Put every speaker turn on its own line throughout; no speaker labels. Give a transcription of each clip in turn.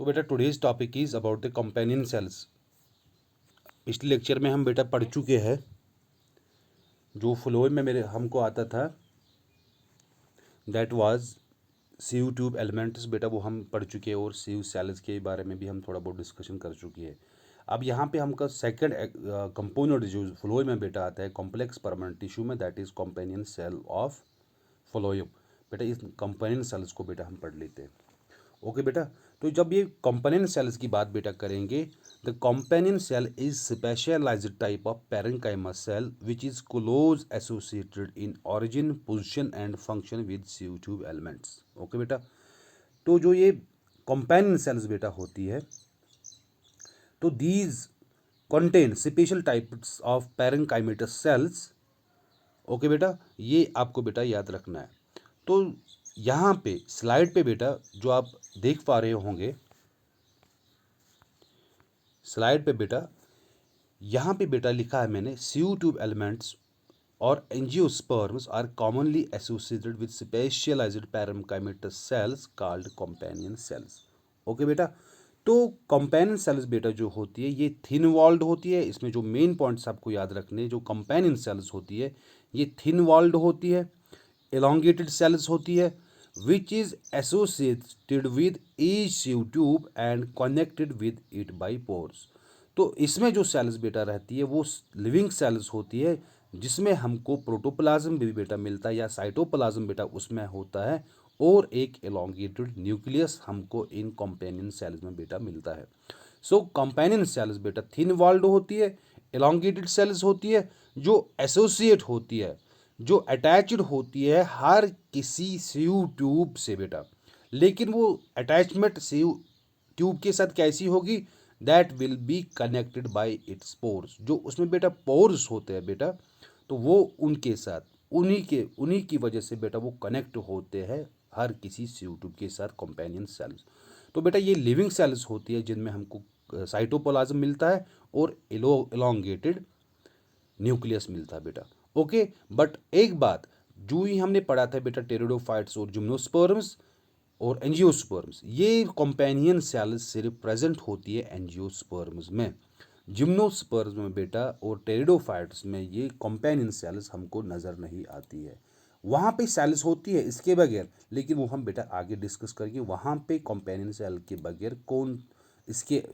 तो बेटा today's topic is about the companion sales. पिछले लेक्चर में हम बेटा पढ़ चुके हैं जो फ्लो में मेरे हमको आता था, that was sieve tube elements. बेटा वो हम पढ़ चुके हैं और सीयू सेल्स के बारे में भी हम थोड़ा बहुत डिस्कशन कर चुके हैं। अब यहाँ पे हमका सेकंड कंपोनेंट जो फ्लोएम में बेटा आता है कॉम्प्लेक्स परमानेंट टिश्यू में, that is companion cell of phloem. बेटा इस कंपेनियन सेल्स को बेटा हम पढ़ लेते हैं। ओके बेटा, तो जब ये कंपेनियन सेल्स की बात बेटा करेंगे, the companion cell is specialized type of parenchyma cell which is close associated in origin, position and function with sieve tube elements. Okay बेटा, तो जो ये कंपेनियन सेल्स बेटा होती है, तो these contain special types of parenchymatous sales. Okay बेटा, ये आपको बेटा याद रखना है। तो यहाँ पे स्लाइड पे बेटा जो आप देख पा रहे होंगे, स्लाइड पे बेटा यहाँ पे बेटा लिखा है मैंने, सीयू ट्यूब एलिमेंट्स और angiosperms are commonly associated with specialized parenchymatous cells called companion cells. Okay बेटा, तो कंपेनियन सेल्स बेटा जो होती है ये थिन वॉल्ड होती है। इसमें जो मेन पॉइंट्स आपको याद रखने, जो कंपेनियन सेल्स होती है ये थिन वॉल्ड होती है, elongated सेल्स होती है, which is associated with each sieve tube and connected with it by pores। तो इसमें जो सेल्स बेटा रहती है वो लिविंग सेल्स होती है, जिसमें हमको प्रोटोप्लाज्म भी बेटा मिलता है या साइटोप्लाज्म बेटा उसमें होता है, और एक elongated न्यूक्लियस हमको इन कंपेनियन सेल्स में बेटा मिलता है। सो कंपेनियन सेल्स बेटा थिन वॉल्ड होती है, elongated सेल्स होती है, जो एसोसिएट होती है, जो अटैच्ड होती है हर किसी सीयू ट्यूब से बेटा। लेकिन वो अटैचमेंट सीयू ट्यूब के साथ कैसी होगी, that will be connected by it's pores. जो उसमें बेटा पोर्स होते हैं बेटा, तो वो उनके साथ उन्हीं की वजह से बेटा वो कनेक्ट होते हैं हर किसी सीयू ट्यूब के साथ कंपेनियन सेल्स। तो बेटा ये लिविंग सेल्स होती है जिनमें हमको साइटोप्लाज्म मिलता है और एलोंगेटेड न्यूक्लियस मिलता है बेटा। ओके, बट एक बात जो ही हमने पढ़ा था बेटा, टेरिडोफाइट्स और जिम्नोस्पर्म्स और एंजियोस्पर्म्स, ये कंपेनियन सेल्स सिर्फ प्रेजेंट होती है एंजियोस्पर्म्स में। जिम्नोस्पर्म्स में बेटा और टेरिडोफाइट्स में ये कंपेनियन सेल्स हमको नज़र नहीं आती है। वहाँ पे सेल्स होती है इसके बगैर, लेकिन वो हम बेटा आगे डिस्कस करेंगे। वहाँ पे कंपेनियन सेल के बगैर कौन इसके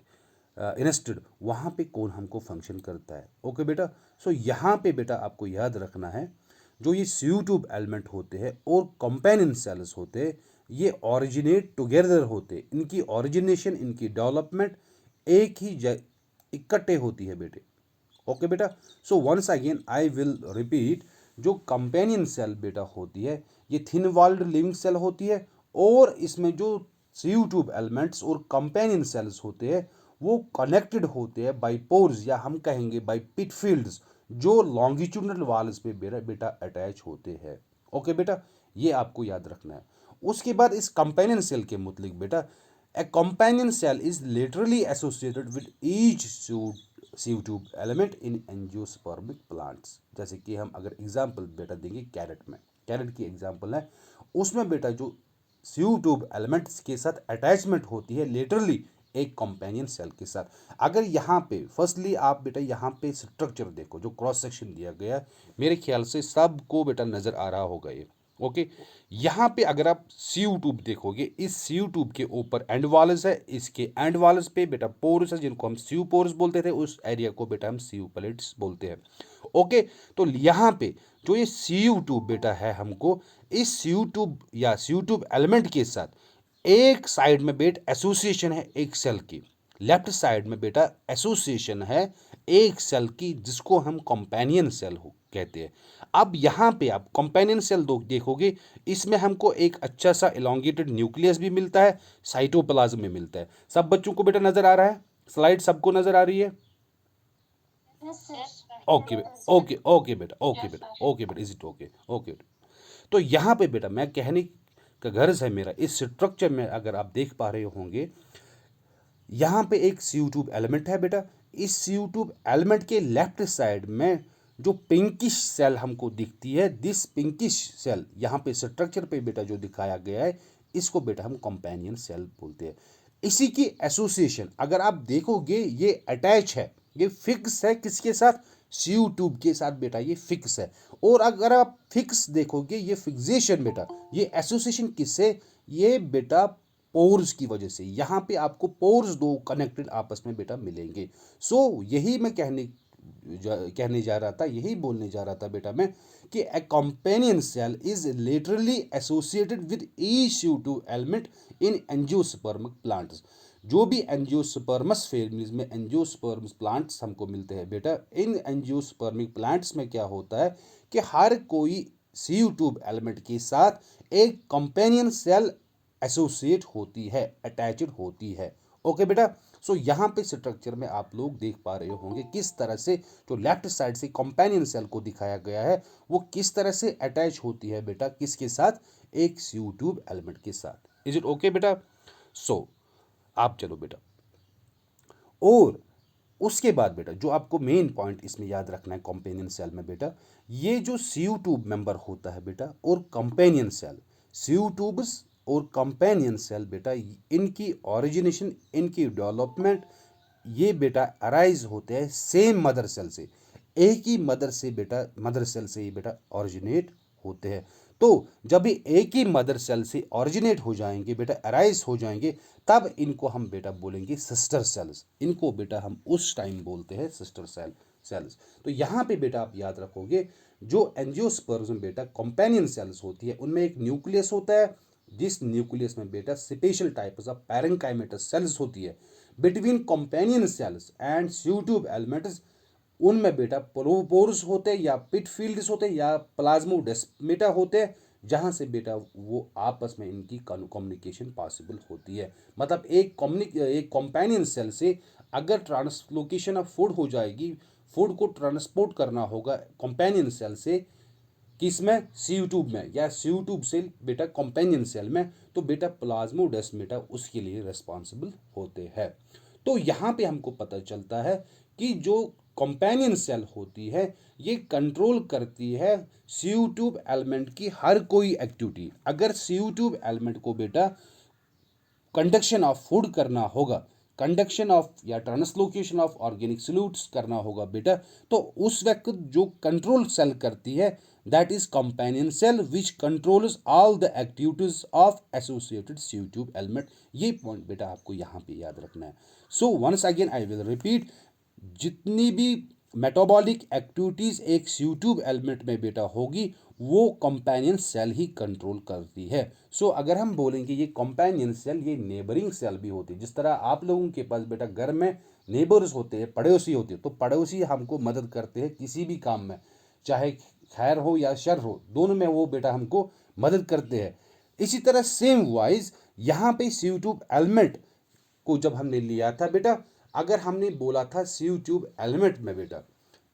इंस्टेड वहाँ पे कौन हमको फंक्शन करता है। ओके बेटा, सो यहाँ पे बेटा आपको याद रखना है, जो ये सीयू ट्यूब एलिमेंट होते हैं और कंपेनियन सेल्स होते हैं, ये ऑरिजिनेट टुगेदर होते हैं। इनकी ऑरिजिनेशन, इनकी डेवलपमेंट एक ही इकट्ठे होती है बेटे। ओके बेटा, so once again I will repeat, जो कंपेनियन सेल बेटा होती है ये थिन वॉल्ड लिविंग सेल होती है, और इसमें जो सीयू ट्यूब एलिमेंट्स और कंपेनियन सेल्स होते हैं वो कनेक्टेड होते हैं बाय पोर्स, या हम कहेंगे बाय पिट फील्ड्स, जो लॉन्गिट्यूडनल वॉल्स पे बेटा अटैच होते हैं। ओके बेटा, ये आपको याद रखना है। उसके बाद इस कंपेनियन सेल के मुतलिक बेटा, a companion cell is literally associated with each sieve tube element in angiospermic plants. जैसे कि हम अगर एग्जाम्पल बेटा देंगे कैरेट में, कैरेट की एग्जाम्पल है, उसमें बेटा जो सीयू ट्यूब एलिमेंट्स के साथ अटैचमेंट होती है लिटरली एक कंपेनियन सेल के साथ। अगर यहाँ पे फर्स्टली आप बेटा यहाँ पे स्ट्रक्चर देखो, जो क्रॉस सेक्शन दिया गया है, मेरे ख्याल से सबको बेटा नज़र आ रहा होगा ये। ओके, यहाँ पे अगर आप सीयू ट्यूब देखोगे, इस सीयू ट्यूब के ऊपर एंड वॉल्स है, इसके एंड वॉल्स पे बेटा पोर्स है, जिनको हम सीयू पोर्स बोलते थे, उस एरिया को बेटा हम सीयू प्लेट्स बोलते हैं। ओके, तो यहाँ पे जो ये सीयू ट्यूब बेटा है, हमको इस सीयू ट्यूब या सीयू ट्यूब एलिमेंट के साथ एक साइड में बेट एसोसिएशन है एक सेल की, लेफ्ट साइड में बेटा एसोसिएशन है एक सेल की, जिसको हम कंपेनियन सेल हो कहते हैं। अब यहाँ पे आप कंपेनियन सेल देखोगे, इसमें हमको एक अच्छा सा एलोंगेटेड न्यूक्लियस भी मिलता है, साइटोप्लाज्म में मिलता है। सब बच्चों को बेटा नजर आ रहा है? स्लाइड सबको नजर आ रही है? ओके ओके ओके बेटा, ओके बेटा, ओके बेटा, इज इट ओके? ओके बेटा, तो यहाँ पे बेटा मैं कहने का गर्ज है मेरा, इस स्ट्रक्चर में अगर आप देख पा रहे होंगे, यहाँ पे एक सीयू ट्यूब एलिमेंट है बेटा। इस सीयू ट्यूब एलिमेंट के लेफ्ट साइड में जो पिंकिश सेल हमको दिखती है, दिस पिंकिश सेल यहाँ पे स्ट्रक्चर पे बेटा जो दिखाया गया है, इसको बेटा हम कंपेनियन सेल बोलते हैं। इसी की एसोसिएशन अगर आप देखोगे ये अटैच है, ये फिक्स है किसके साथ, सीयू ट्यूब के साथ बेटा, ये फिक्स है। और अगर आप फिक्स देखोगे ये फिक्सेशन बेटा, ये एसोसिएशन किससे, ये बेटा पोर्स की वजह से, यहाँ पे आपको पोर्स दो कनेक्टेड आपस में बेटा मिलेंगे। सो यही मैं कहने जा रहा था, यही बोलने जा रहा था बेटा मैं, कि a companion cell is laterally associated with each CO2 element in angiospermic plants। जो भी एंजियोस्पर्मस फैमिलीज में एंजियोस्पर्म्स प्लांट्स हमको मिलते हैं बेटा, इन एंजियोस्पर्मिक प्लांट्स में क्या होता है कि हर कोई सीयू ट्यूब एलिमेंट के साथ एक कंपेनियन सेल एसोसिएट होती है, अटैच्ड होती है। ओके बेटा, सो यहाँ पे स्ट्रक्चर में आप लोग देख पा रहे होंगे किस तरह से जो लेफ्ट साइड से कंपेनियन सेल को दिखाया गया है वो किस तरह से अटैच होती है बेटा, किसके साथ, एक सीयू ट्यूब एलिमेंट के साथ। इज इट ओके बेटा? सो आप चलो बेटा, और उसके बाद बेटा जो आपको मेन पॉइंट इसमें याद रखना है कंपेनियन सेल में बेटा, ये जो सीयू ट्यूब मेंबर होता है बेटा और कंपेनियन सेल, सीयू ट्यूब्स और कंपेनियन सेल बेटा, इनकी ओरिजिनेशन, इनकी डेवलपमेंट, ये बेटा अराइज होते हैं सेम मदर सेल से, एक ही मदर से बेटा, मदर सेल से ही बेटा ओरिजिनेट होते हैं। तो जब ये एक ही मदर सेल से ओरिजिनेट हो जाएंगे बेटा, अराइज हो जाएंगे, तब इनको हम बेटा बोलेंगे सिस्टर सेल्स। इनको बेटा हम उस टाइम बोलते हैं सिस्टर सेल्स। तो यहाँ पे बेटा आप याद रखोगे जो एंजियोस्पर्म बेटा कंपेनियन सेल्स होती है उनमें एक न्यूक्लियस होता है, जिस न्यूक्लियस में बेटा special types of parenchymatous cells होती है। Between companion cells and sieve tube elements, उनमें बेटा पोरोपोर्स होते हैं या पिट फील्ड्स होते हैं या प्लाज्मोडेस्माटा होते हैं, जहाँ से बेटा वो आपस में इनकी कम्युनिकेशन पॉसिबल होती है। मतलब एक कंपेनियन सेल से अगर ट्रांसलोकेशन ऑफ फूड हो जाएगी, फूड को ट्रांसपोर्ट करना होगा कंपेनियन सेल से किस में, सीयू ट्यूब में, या सीयू ट्यूब से बेटा कंपेनियन सेल में, तो बेटा प्लाज्मोडेस्माटा उसके लिए रिस्पॉन्सिबल होते हैं। तो यहाँ पे हमको पता चलता है कि जो कंपेनियन सेल होती है ये कंट्रोल करती है सीयू ट्यूब एलिमेंट की हर कोई एक्टिविटी। अगर सीयू ट्यूब एलिमेंट को बेटा कंडक्शन ऑफ फूड करना होगा, कंडक्शन ऑफ या ट्रांसलोकेशन ऑफ ऑर्गेनिक सॉल्यूट्स करना होगा बेटा, तो उस वक्त जो कंट्रोल सेल करती है that is companion cell which controls all the activities of associated sieve tube element. ये पॉइंट बेटा आपको यहाँ पे याद रखना है। So once again I will repeat, जितनी भी मेटाबॉलिक एक्टिविटीज एक सीयू ट्यूब एलिमेंट में बेटा होगी वो कंपेनियन सेल ही कंट्रोल करती है। सो अगर हम बोलेंगे ये कंपेनियन सेल, ये नेबरिंग सेल भी होती है। जिस तरह आप लोगों के पास बेटा घर में नेबर्स होते हैं, पड़ोसी होते हैं, तो पड़ोसी हमको मदद करते हैं किसी भी काम में, चाहे खैर हो या शर हो, दोनों में वो बेटा हमको मदद करते हैं। इसी तरह सेम वाइज यहाँ पे सीयू ट्यूब एलिमेंट को जब हमने लिया था बेटा, अगर हमने बोला था सीयू ट्यूब एलिमेंट में बेटा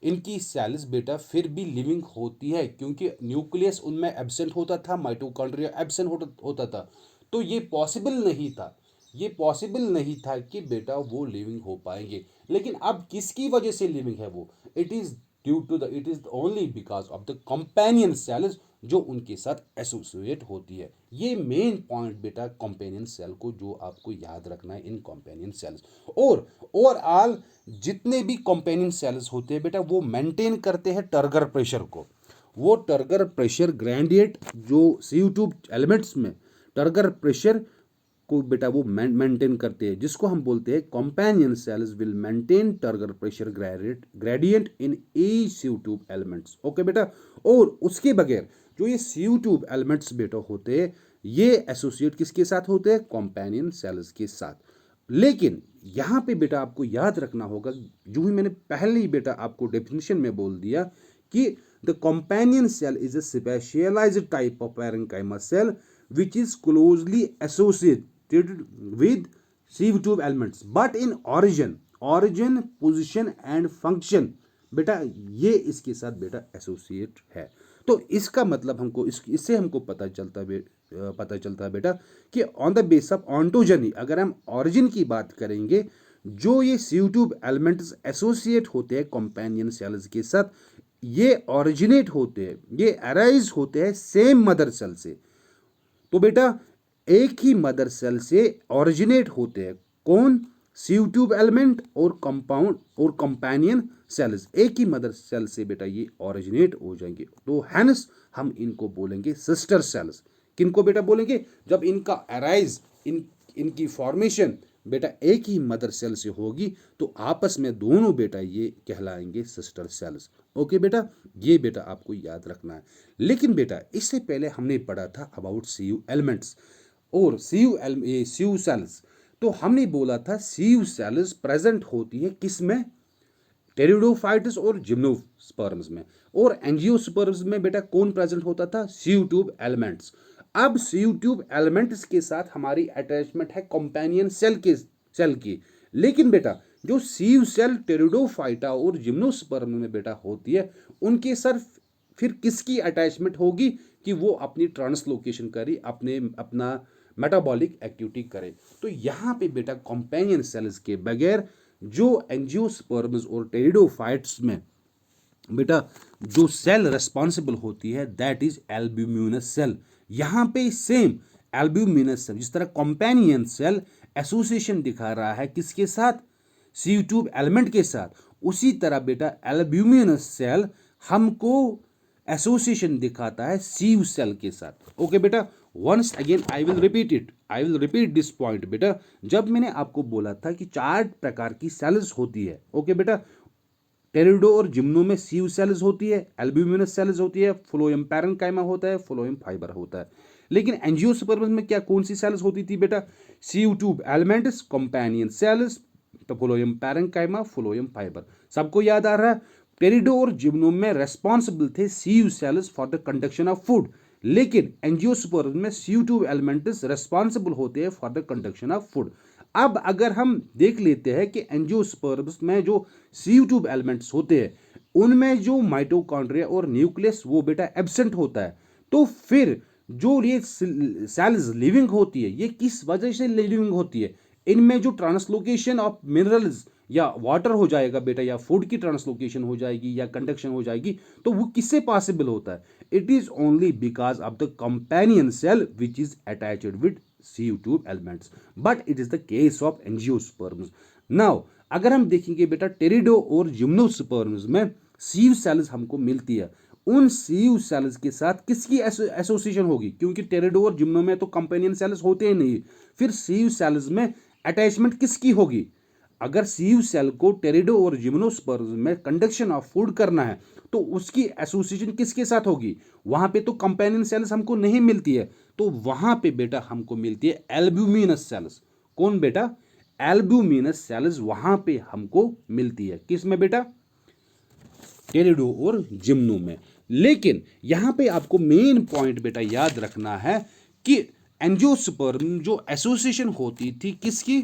इनकी सेल्स बेटा फिर भी लिविंग होती है, क्योंकि न्यूक्लियस उनमें एब्सेंट होता था, माइटोकॉन्ड्रिया एब्सेंट होता था, तो ये पॉसिबल नहीं था, ये पॉसिबल नहीं था कि बेटा वो लिविंग हो पाएंगे। लेकिन अब किसकी वजह से लिविंग है वो, it is due to the, it is only because of the companion cells जो उनके साथ एसोसिएट होती है। ये मेन पॉइंट बेटा कंपेनियन सेल को जो आपको याद रखना है इन कंपेनियन सेल्स। और ओवरऑल जितने भी कंपेनियन सेल्स होते हैं बेटा वो मेंटेन करते हैं टर्गर प्रेशर को। वो टर्गर प्रेशर ग्रेडिएंट जो सीयू ट्यूब एलिमेंट्स में टर्गर प्रेशर को बेटा वो मेंटेन करते हैं, जिसको हम बोलते हैं companion cells will maintain turgor pressure gradient in each sieve tube elements. Okay बेटा, और उसके बगैर जो ये सीयू ट्यूब एलिमेंट्स बेटा होते हैं ये एसोसिएट किसके साथ होते हैं, कंपेनियन सेल्स के साथ। लेकिन यहाँ पे बेटा आपको याद रखना होगा, जो ही मैंने पहले ही बेटा आपको डेफिनेशन में बोल दिया कि the companion cell is a specialized type of parenchyma cell which is closely associated with sieve tube elements but in origin position and function बेटा ये इसके साथ बेटा एसोसिएट है। तो इसका मतलब हमको इससे हमको पता चलता है बेटा कि ऑन द बेस ऑफ ऑन्टोजनी, अगर हम ऑरिजिन की बात करेंगे, जो ये सीयू ट्यूब एलिमेंट्स एसोसिएट होते हैं कंपेनियन सेल्स के साथ, ये ऑरिजिनेट होते हैं, ये अराइज होते हैं सेम मदर सेल से। तो बेटा एक ही मदर सेल से ओरिजिनेट होते हैं। कौन? सीव ट्यूब एलिमेंट और कंपाउंड और कंपेनियन सेल्स एक ही मदर सेल से बेटा ये ओरिजिनेट हो जाएंगे, तो हैंस हम इनको बोलेंगे सिस्टर सेल्स। किनको बेटा बोलेंगे? जब इनका अराइज इनकी फॉर्मेशन बेटा एक ही मदर सेल से होगी तो आपस में दोनों बेटा ये कहलाएंगे सिस्टर सेल्स। ओके बेटा, ये बेटा आपको याद रखना है। लेकिन बेटा इससे पहले हमने पढ़ा था अबाउट सीयू एलिमेंट्स और सीयू सेल्स। तो हमने बोला था सीयू सेल्स प्रेजेंट होती है किस में? टेरिडोफाइट्स और जिम्नोस्पर्म्स में। और एंजियोस्पर्म्स में बेटा कौन प्रेजेंट होता था? Sieve tube elements. अब सीयू ट्यूब एलिमेंट्स के साथ हमारी अटैचमेंट है कंपेनियन सेल की। लेकिन बेटा जो सीव सेल टेरिडोफाइटा और जिम्नोस्पर्म में बेटा होती है, उनके साथ फिर किसकी अटैचमेंट होगी कि वो अपनी ट्रांसलोकेशन करे, अपना मेटाबॉलिक एक्टिविटी करे। तो यहाँ पे बेटा कंपेनियन सेल्स के बगैर जो एंजियोस्पर्म्स और टेरिडोफाइट्स में बेटा जो सेल रेस्पॉन्सिबल होती है दैट इज एल्ब्यूमिनस सेल। यहाँ पे सेम एल्ब्यूमिनस सेल जिस तरह कंपेनियन सेल एसोसिएशन दिखा रहा है किसके साथ? सीव ट्यूब एलिमेंट के साथ, उसी तरह बेटा एल्ब्यूमिनस सेल हमको एसोसिएशन दिखाता है सीव सेल के साथ। ओके बेटा, once again I will repeat this point बेटा। जब मैंने आपको बोला था कि 4 प्रकार की सेल्स होती है, ओके बेटा, टेरिडो और जिम्नो में सीव सेल्स होती है, एल्ब्यूमिनस सेल्स होती है, फ्लोएम पैरेन्काइमा होता है, फ्लोएम फाइबर होता है। लेकिन एंजियोस्पर्म्स में क्या कौन सी सेल्स होती थी बेटा? सीव ट्यूब एलिमेंट्स, कंपेनियन सेल्स, तो फ्लोएम पैरेन्काइमा, फ्लोएम फाइबर। सबको याद आ रहा है? टेरिडो और जिम्नो में रेस्पॉन्सिबल थे sieve cells for the conduction of food, लेकिन एंजियोस्पर्म्स में सीव ट्यूब एलिमेंट्स रेस्पॉन्सिबल होते हैं for the conduction of food. अब अगर हम देख लेते हैं कि एंजियोस्पर्म्स में जो सीव ट्यूब एलिमेंट्स होते हैं उनमें जो माइटोकॉन्ड्रिया और न्यूक्लियस वो बेटा एब्सेंट होता है, तो फिर जो ये सेल्स लिविंग होती है ये किस वजह से लिविंग होती है? इनमें जो ट्रांसलोकेशन ऑफ मिनरल्स या वाटर हो जाएगा बेटा, या फूड की ट्रांसलोकेशन हो जाएगी या कंडक्शन हो जाएगी, तो वो किससे पॉसिबल होता है? It is only because of the companion cell which is attached with sieve tube elements, but it is the case of angiosperms. Now अगर हम देखेंगे बेटा टेरिडो और जिम्नोस्पर्म्स में सीव सेल्स हमको मिलती है, उन सीव सेल्स के साथ किसकी एसोसिएशन होगी? क्योंकि टेरिडो और जिम्नो में तो कंपेनियन सेल्स होते ही नहीं, फिर सीव सेल्स में अटैचमेंट किसकी होगी? अगर सीव सेल को टेरिडो और जिम्नोस्पर्म्स में कंडक्शन ऑफ फूड करना है तो उसकी एसोसिएशन किसके साथ होगी? वहां पे तो कंपेनियन सेल्स हमको नहीं मिलती है, तो वहां पे बेटा हमको मिलती है एल्ब्यूमिनस सेल्स। कौन बेटा? एल्ब्यूमिनस सेल्स वहां पे हमको मिलती है। किस में बेटा? टेरिडो और जिम्नो में। लेकिन यहां पे आपको मेन पॉइंट बेटा याद रखना है कि एंजियोस्पर्म जो एसोसिएशन होती थी किसकी?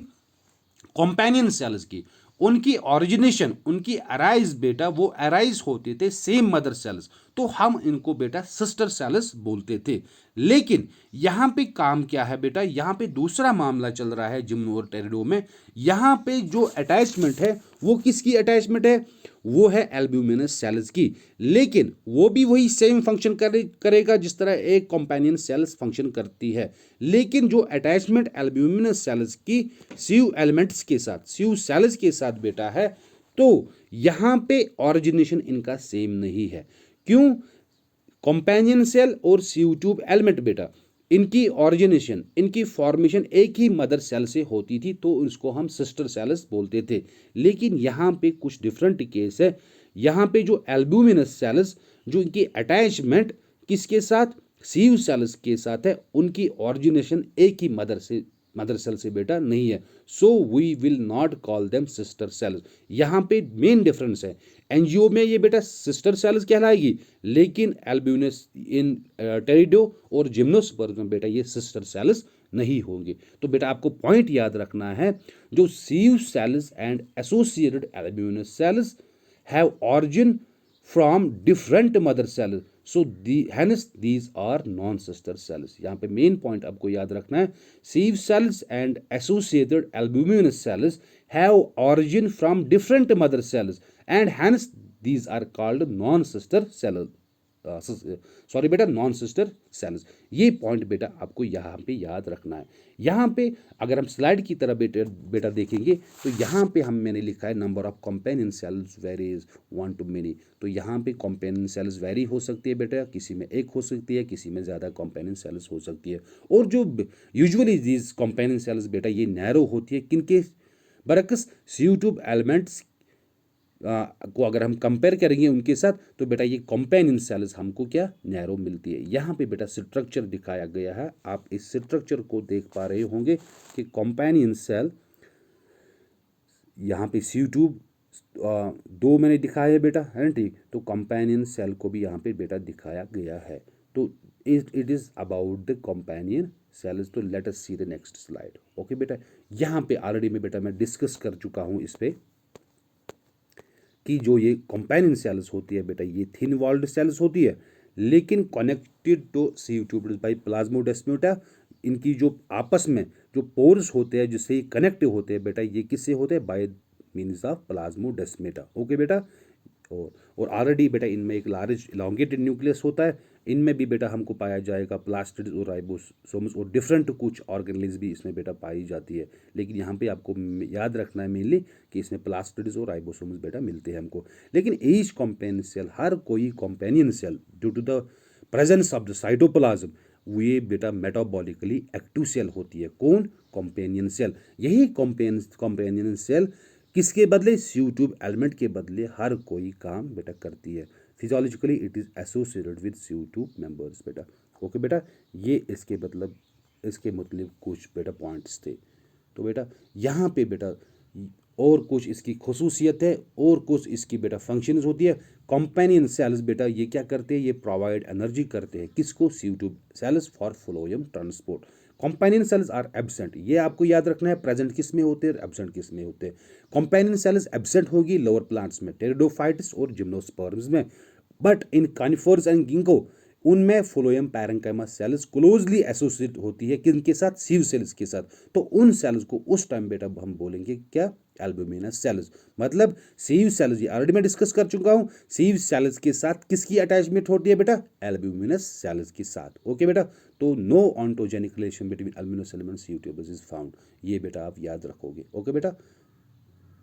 कंपेनियन सेल्स की। उनकी ओरिजिनेशन, उनकी अराइज बेटा वो अराइज होते थे सेम मदर सेल्स, तो हम इनको बेटा सिस्टर सेल्स बोलते थे। लेकिन यहां पे काम क्या है बेटा? यहां पे दूसरा मामला चल रहा है जिम्नो और टेरिडो में। यहां पे जो अटैचमेंट है वो किसकी अटैचमेंट है? वो है एल्ब्यूमिनस सेल्स की। लेकिन वो भी वही सेम फंक्शन करेगा जिस तरह एक कंपेनियन सेल्स फंक्शन करती है। लेकिन जो अटैचमेंट एल्ब्यूमिनस सेल्स की सीव एलिमेंट्स के साथ, सीव सेल्स के साथ बेटा है, तो यहां पे ऑरिजिनेशन इनका सेम नहीं है। क्यों? कंपेनियन सेल और सीव ट्यूब एलिमेंट बेटा इनकी ऑरिजिनेशन, इनकी फॉर्मेशन एक ही मदर सेल से होती थी, तो इसको हम सिस्टर सेल्स बोलते थे। लेकिन यहाँ पे कुछ डिफरेंट केस है। यहाँ पे जो एल्ब्यूमिनस सेल्स जो इनकी अटैचमेंट किसके साथ? सीव सेल्स के साथ है, उनकी ऑरिजिनेशन एक ही मदर सेल से बेटा नहीं है, so we will not call them sister cells. यहाँ पे मेन डिफरेंस है, एनजीओ में ये बेटा सिस्टर सेल्स कहलाएगी, लेकिन एल्ब्यूमिनस इन टेरिडो और जिम्नोस्पर्म में बेटा ये सिस्टर सेल्स नहीं होंगे। तो बेटा आपको पॉइंट याद रखना है, जो sieve cells and associated albuminous cells have origin from different mother cells, so hence these are non sister cells। यहाँ पे मेन पॉइंट आपको याद रखना है, sieve cells and associated albuminous cells have origin from different mother cells and hence these are called non sister cells। Sorry बेटा, non sister sales. ये point बेटा आपको यहाँ पे याद रखना है। यहाँ पे अगर हम स्लाइड की तरह बेटा देखेंगे तो यहाँ पे मैंने लिखा है number of companion cells varies 1 to many। तो यहाँ पे कंपेनियन सेल्स वेरी हो सकती है बेटा, किसी में एक हो सकती है, किसी में ज़्यादा कंपेनियन सेल्स हो सकती है। और जो यूजुअली दीज कंपेनियन सेल्स बेटा ये नैरो होती है किनके बरक्स, सी ट्यूब एलिमेंट्स को अगर हम कंपेयर करेंगे उनके साथ तो बेटा ये कंपेनियन सेल्स हमको क्या नैरो मिलती है। यहाँ पे बेटा स्ट्रक्चर दिखाया गया है, आप इस स्ट्रक्चर को देख पा रहे होंगे कि कंपेनियन सेल यहाँ पे सी ट्यूब दो मैंने दिखाया है बेटा, है ना ठीक। तो कंपेनियन सेल को भी यहाँ पे बेटा दिखाया गया है। तो it is about the companion cells. तो let us see the next slide. Okay बेटा, यहाँ पे ऑलरेडी मैं डिस्कस कर चुका हूँ इस पे कि जो ये कंपेनियन सेल्स होती है बेटा ये थिन वॉल्ड सेल्स होती है, लेकिन connected to sieve tube by plasmodesmata. इनकी जो आपस में जो पोर्स होते हैं जिससे ये कनेक्ट होते हैं बेटा, ये किससे होते हैं, bye means of plasmodesmata. Okay बेटा, और ऑलरेडी बेटा इनमें एक लार्ज इलांगेटेड न्यूक्लियस होता है। इनमें भी बेटा हमको पाया जाएगा प्लास्टिड्स और राइबोसोम्स और डिफरेंट कुछ ऑर्गेनेल्स भी इसमें बेटा पाई जाती है। लेकिन यहाँ पे आपको याद रखना है मेनली कि इसमें प्लास्टिड्स और राइबोसोम्स बेटा मिलते हैं हमको। लेकिन ईच कंपेनियन सेल, हर कोई companion cell due to the presence of the cytoplasm ये बेटा मेटाबॉलिकली एक्टिव सेल होती है। कौन, कंपेनियन सेल। यही कंपेनियन सेल किसके बदले, सी ट्यूब एलिमेंट के बदले हर कोई काम बेटा करती है। Physiologically it is associated with sieve tube members बेटा। ओके बेटा, ये इसके मतलब कुछ बेटा पॉइंट्स थे। तो बेटा यहाँ पे बेटा और कुछ इसकी खसूसियत है और कुछ इसकी बेटा फंक्शंस होती है। कंपेनियन सेल्स बेटा ये क्या करते हैं, ये प्रोवाइड एनर्जी करते हैं किसको, sieve tube cells for phloem transport. Companion cells are absent, ये आपको याद रखना है, प्रेजेंट किस में होते हैं, एब्सेंट किस में होते हैं। कंपेनियन सेल्स एब्सेंट होगी लोअर प्लांट्स में, टेरिडोफाइट्स और जिम्नोस्पर्म्स में, बट इन कानिफर्स एंड गिंको उनमें phloem parenchyma sales closely associate होती है किनके साथ, सीव सेल्स के साथ। तो उन सेल्स को उस टाइम बेटा हम बोलेंगे क्या, एल्ब्यूमिनस सेल्स। मतलब सीव सेल्स, ये ऑलरेडी मैं डिस्कस कर चुका हूँ, सीव सेल्स के साथ किसकी अटैचमेंट होती है बेटा, एल्ब्यूमिनस सेल्स के साथ। ओके बेटा, तो no ontogenic relation between albuminous element sieve tubes is found, ये बेटा आप याद रखोगे। ओके बेटा,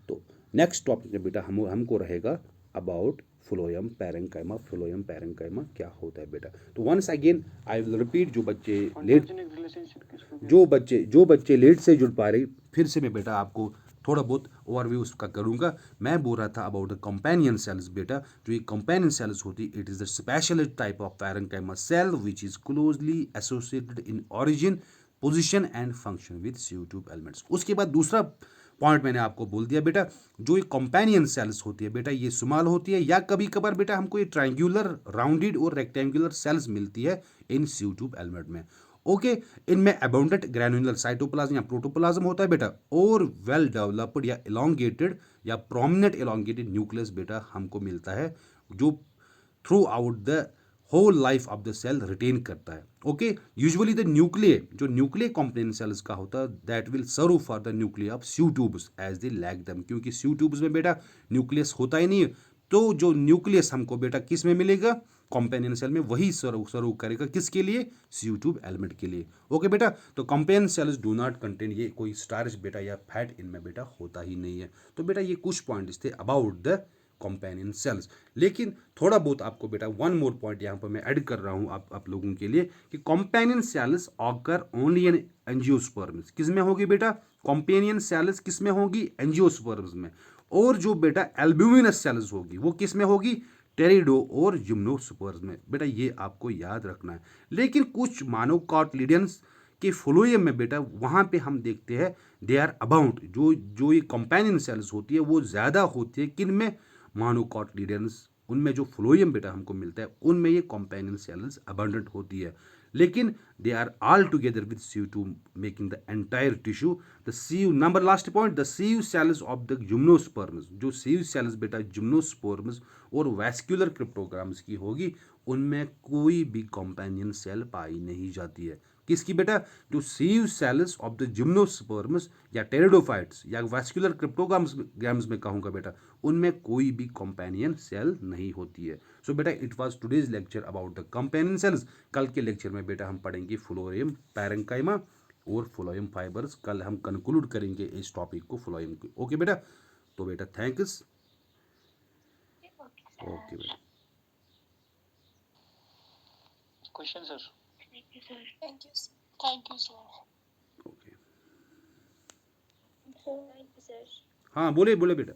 तो नेक्स्ट टॉपिक में बेटा हमको रहेगा about phloem parenchyma. Phloem parenchyma क्या होता है बेटा। तो once again I will repeat, जो बच्चे लेट से जुड़ पा रहे, फिर से मैं बेटा आपको थोड़ा बहुत ओवरव्यू उसका करूंगा। मैं बोल रहा था अबाउट द कंपेनियन सेल्स बेटा। जो ये कंपेनियन सेल्स होती है, it is the specialist type of parenchyma cell which is closely associated in origin, position and function with sieve tube elements. उसके बाद दूसरा पॉइंट मैंने आपको बोल दिया बेटा, जो ये कंपेनियन सेल्स होती है बेटा ये स्मॉल होती है, या कभी कभार बेटा हमको ये ट्रायंगुलर, राउंडेड और रेक्टेंगुलर सेल्स मिलती है इन सी ट्यूब एलिमेंट में। ओके, इनमें अबाउंडेंट ग्रैन्युलर साइटोप्लाज्म या प्रोटोप्लाज्म होता है बेटा, और वेल डेवलप्ड या इलांगेटेड या प्रोमिनेंट इलांगेटेड न्यूक्लियस बेटा हमको मिलता है, जो throughout the whole life of the cell retain करता है। ओके, यूजुअली द न्यूक्लिय, जो न्यूक्लिय कंपोनेंट सेल्स का होता है, that will serve for the nuclei of C tubes as they lack them, क्योंकि सी ट्यूब्स में बेटा nucleus होता ही नहीं है। तो जो न्यूक्लियस हमको बेटा किस में मिलेगा, कंपेनियन सेल में, वही सर्व करेगा किसके लिए, सी ट्यूब एलिमेंट के लिए। ओके बेटा, तो companion cells do not contain, ये कोई स्टार्च बेटा या फैट इनमें बेटा होता ही नहीं है। तो बेटा ये कुछ पॉइंट्स थे अबाउट द कंपेनियन सेल्स। लेकिन थोड़ा बहुत आपको बेटा वन मोर पॉइंट यहाँ पर मैं ऐड कर रहा हूँ आप लोगों के लिए, कि companion cells occur only in angiosperms. किस में होगी बेटा, कंपेनियन सेल्स किस में होगी, एंजियोस्पर्म्स में। और जो बेटा एल्ब्यूमिनस सेल्स होगी वो किस में होगी, टेरिडो और जिम्नोस्पर्म्स में। बेटा ये आपको याद रखना है। लेकिन कुछ मोनोकोटिलिडन्स के फ्लोएम में बेटा वहाँ पे हम देखते हैं दे आर अबाउंड, जो ये कंपेनियन सेल्स होती है वो ज़्यादा होती है किन में, मोनोकोटिलिडन्स, उनमें जो फ्लोएम बेटा हमको मिलता है उनमें ये कंपेनियन सेल्स अबंडेंट होती है। लेकिन they are all together with sieve tube making the entire tissue. The sieve number last point, the sieve cells of the gymnosperms, जो सीव सेल्स बेटा जिम्नोस्पर्म्स और वैस्कुलर क्रिप्टोग्राम्स की होगी, उनमें कोई भी कंपेनियन सेल पाई नहीं जाती है। किसकी बेटा? To sieve cells of the gymnosperms या टेरिडोफाइट्स या वैस्कुलर क्रिप्टोग्राम्स में कहूँगा बेटा, उनमें कोई भी कंपेनियन सेल नहीं होती है। सो बेटा it was today's lecture about the companion sales. कल के लेक्चर में बेटा हम पढ़ेंगे फ्लोएम, पैरेंकाइमा और फ्लोएम फाइबर्स। कल हम कंक्लूड करेंगे इस टॉपिक को, फ्लोएम को। ओके बेटा, तो बेटा थैंक्स। ओके बेटा।
Question sir?
Thank you, sir.
Thank you sir.
Okay
Thank you, sir.
हाँ बोले बोले बेटा।